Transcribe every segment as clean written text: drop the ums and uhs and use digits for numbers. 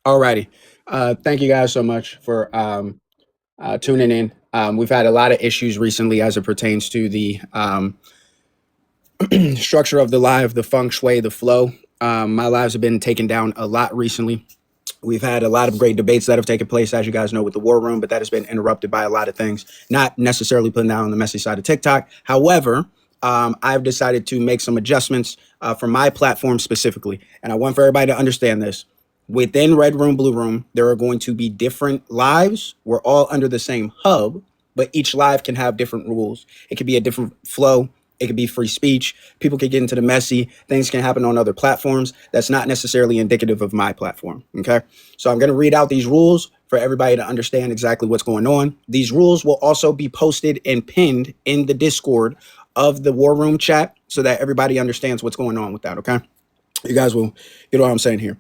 Alrighty. Thank you guys so much for tuning in. We've had a lot of issues recently as it pertains to the structure of the live, the feng shui, the flow. My lives have been taken down a lot recently. We've had a lot of great debates that have taken place, as you guys know, with the war room, but that has been interrupted by a lot of things, not necessarily putting that on the messy side of TikTok. However, I've decided to make some adjustments for my platform specifically. And I want for everybody to understand this. Within Red Room, Blue Room, there are going to be different lives. We're all under the same hub, but each live can have different rules. It could be a different flow. It could be free speech. People could get into the messy. Things can happen on other platforms. That's not necessarily indicative of my platform. Okay. So I'm going to read out these rules for everybody to understand exactly what's going on. These rules will also be posted and pinned in the Discord of the War Room chat so that everybody understands what's going on with that. Okay. You guys will get what I'm saying here.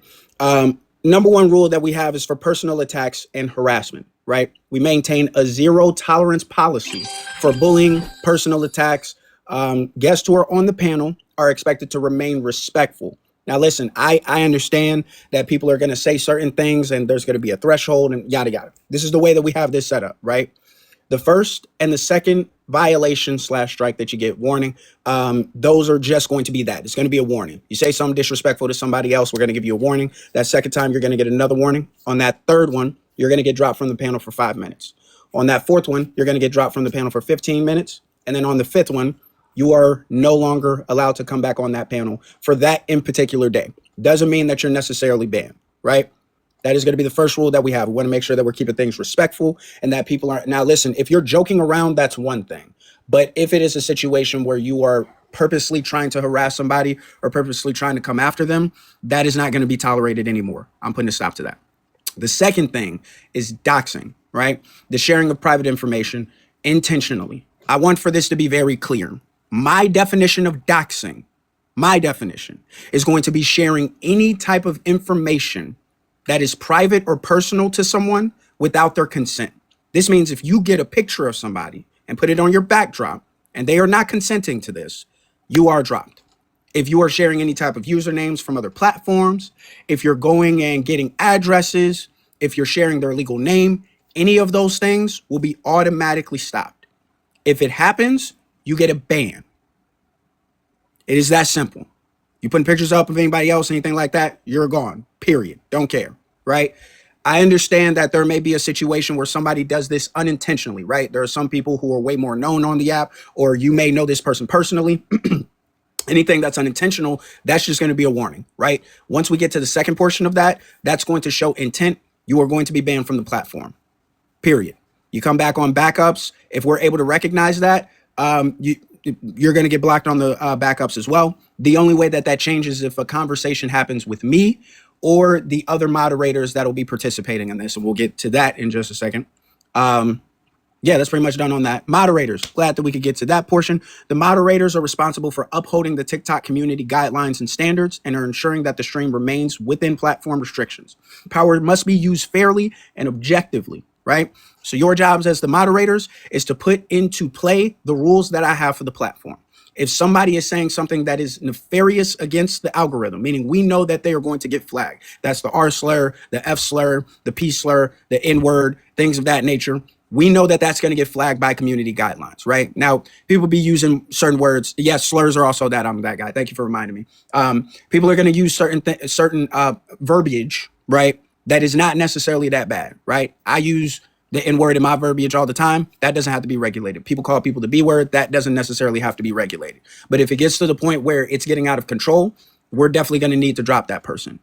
Number one rule that we have is for personal attacks and harassment, right? We maintain a zero tolerance policy for bullying, personal attacks. Guests who are on the panel are expected to remain respectful. Now, listen, I understand that people are going to say certain things and there's going to be a threshold and yada, yada. This is the way that we have this set up, right? The first and the second violation / strike that you get, warning, those are just going to be that. It's going to be a warning. You say something disrespectful to somebody else, we're going to give you a warning. That second time, you're going to get another warning. On that third one, you're going to get dropped from the panel for 5 minutes. On that fourth one, you're going to get dropped from the panel for 15 minutes. And then on the fifth one, you are no longer allowed to come back on that panel for that in particular day. Doesn't mean that you're necessarily banned, right? That is going to be the first rule that we have. We want to make sure that we're keeping things respectful and that people aren't. Now, listen, if you're joking around, that's one thing. But if it is a situation where you are purposely trying to harass somebody or purposely trying to come after them, that is not going to be tolerated anymore. I'm putting a stop to that. The second thing is doxing, right? The sharing of private information intentionally. I want for this to be very clear. My definition of doxing, my definition is going to be sharing any type of information that is private or personal to someone without their consent. This means if you get a picture of somebody and put it on your backdrop and they are not consenting to this, you are dropped. If you are sharing any type of usernames from other platforms, if you're going and getting addresses, if you're sharing their legal name, any of those things will be automatically stopped. If it happens, you get a ban. It is that simple. You putting pictures up of anybody else, anything like that, you're gone, period. Don't care, right? I understand that there may be a situation where somebody does this unintentionally, right? There are some people who are way more known on the app, or you may know this person personally. Anything that's unintentional, that's just going to be a warning, right? Once we get to the second portion of that, that's going to show intent. You are going to be banned from the platform, period. You come back on backups. If we're able to recognize that, you're going to get blocked on the backups as well. The only way that that changes is if a conversation happens with me or the other moderators that will be participating in this. And we'll get to that in just a second. Yeah, that's pretty much done on that. Moderators, glad that we could get to that portion. The moderators are responsible for upholding the TikTok community guidelines and standards and are ensuring that the stream remains within platform restrictions. Power must be used fairly and objectively, right? So your jobs as the moderators is to put into play the rules that I have for the platform. If somebody is saying something that is nefarious against the algorithm, meaning we know that they are going to get flagged. That's the R slur, the F slur, the P slur, the N word, things of that nature. We know that that's going to get flagged by community guidelines, right? Now, people be using certain words. Yes, slurs are also that. I'm that guy. Thank you for reminding me. People are going to use certain verbiage, right? That is not necessarily that bad, right? I use the N word in my verbiage all the time. That doesn't have to be regulated. People call people the B word. That doesn't necessarily have to be regulated. But if it gets to the point where it's getting out of control, we're definitely going to need to drop that person.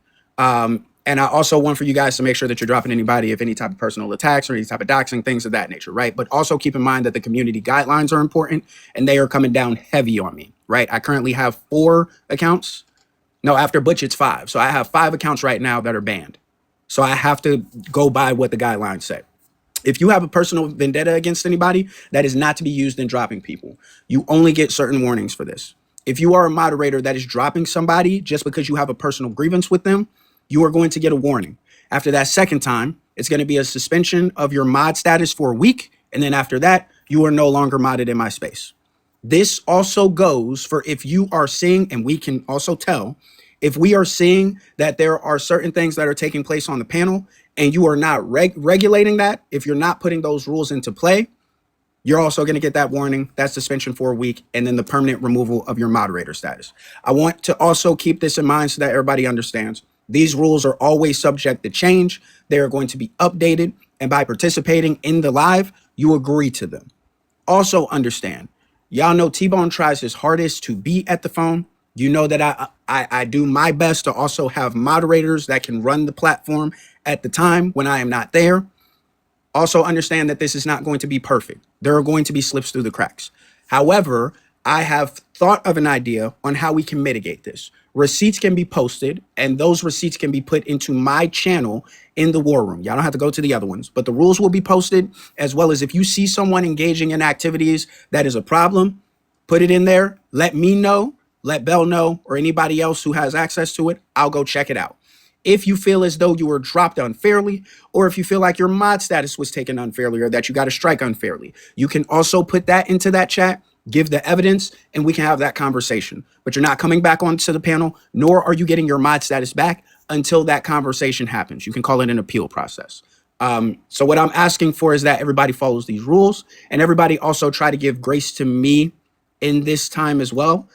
And I also want for you guys to make sure that you're dropping anybody of any type of personal attacks or any type of doxing, things of that nature, right? But also keep in mind that the community guidelines are important and they are coming down heavy on me, right? I currently have 4 accounts. No, after Butch, it's 5. So I have 5 accounts right now that are banned. So I have to go by what the guidelines say. If you have a personal vendetta against anybody, that is not to be used in dropping people. You only get certain warnings for this. If you are a moderator that is dropping somebody just because you have a personal grievance with them, you are going to get a warning. After that second time, it's going to be a suspension of your mod status for a week. And then after that, you are no longer modded in my space. This also goes for if you are seeing, and we can also tell, If we are seeing that there are certain things that are taking place on the panel and you are not regulating that, if you're not putting those rules into play, you're also going to get that warning, that suspension for a week, and then the permanent removal of your moderator status. I want to also keep this in mind so that everybody understands. These rules are always subject to change. They are going to be updated, and by participating in the live, you agree to them. Also understand, y'all know Tbone tries his hardest to be at the phone. You know that I do my best to also have moderators that can run the platform at the time when I am not there. Also understand that this is not going to be perfect. There are going to be slips through the cracks. However, I have thought of an idea on how we can mitigate this. Receipts can be posted, and those receipts can be put into my channel in the war room. Y'all don't have to go to the other ones, but the rules will be posted, as well as if you see someone engaging in activities that is a problem, put it in there. Let me know, let Bell know, or anybody else who has access to it. I'll go check it out. If you feel as though you were dropped unfairly, or if you feel like your mod status was taken unfairly, or that you got a strike unfairly, you can also put that into that chat, give the evidence, and we can have that conversation. But you're not coming back onto the panel, nor are you getting your mod status back until that conversation happens. You can call it an appeal process. So what I'm asking for is that everybody follows these rules, and everybody also try to give grace to me in this time as well.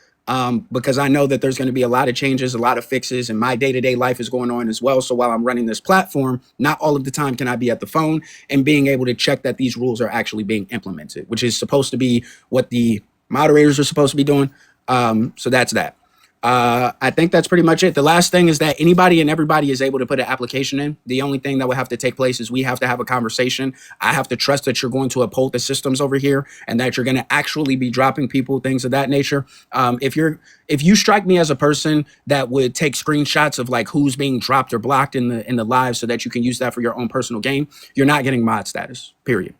Because I know that there's going to be a lot of changes, a lot of fixes, and my day-to-day life is going on as well. So while I'm running this platform, not all of the time can I be at the phone and being able to check that these rules are actually being implemented, which is supposed to be what the moderators are supposed to be doing. So that's that. I think that's pretty much it. The last thing is that anybody and everybody is able to put an application in. The only thing that would have to take place is we have to have a conversation. I have to trust that you're going to uphold the systems over here and that you're going to actually be dropping people, things of that nature. If you strike me as a person that would take screenshots of like who's being dropped or blocked in the live so that you can use that for your own personal gain, you're not getting mod status, period.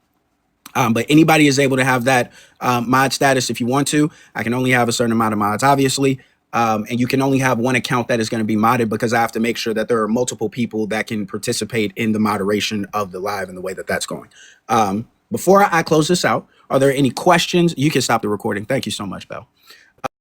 But anybody is able to have that mod status if you want to. I can only have a certain amount of mods, obviously. And you can only have one account that is going to be modded because I have to make sure that there are multiple people that can participate in the moderation of the live and the way that that's going. Before I close this out, are there any questions? You can stop the recording. Thank you so much, Bell.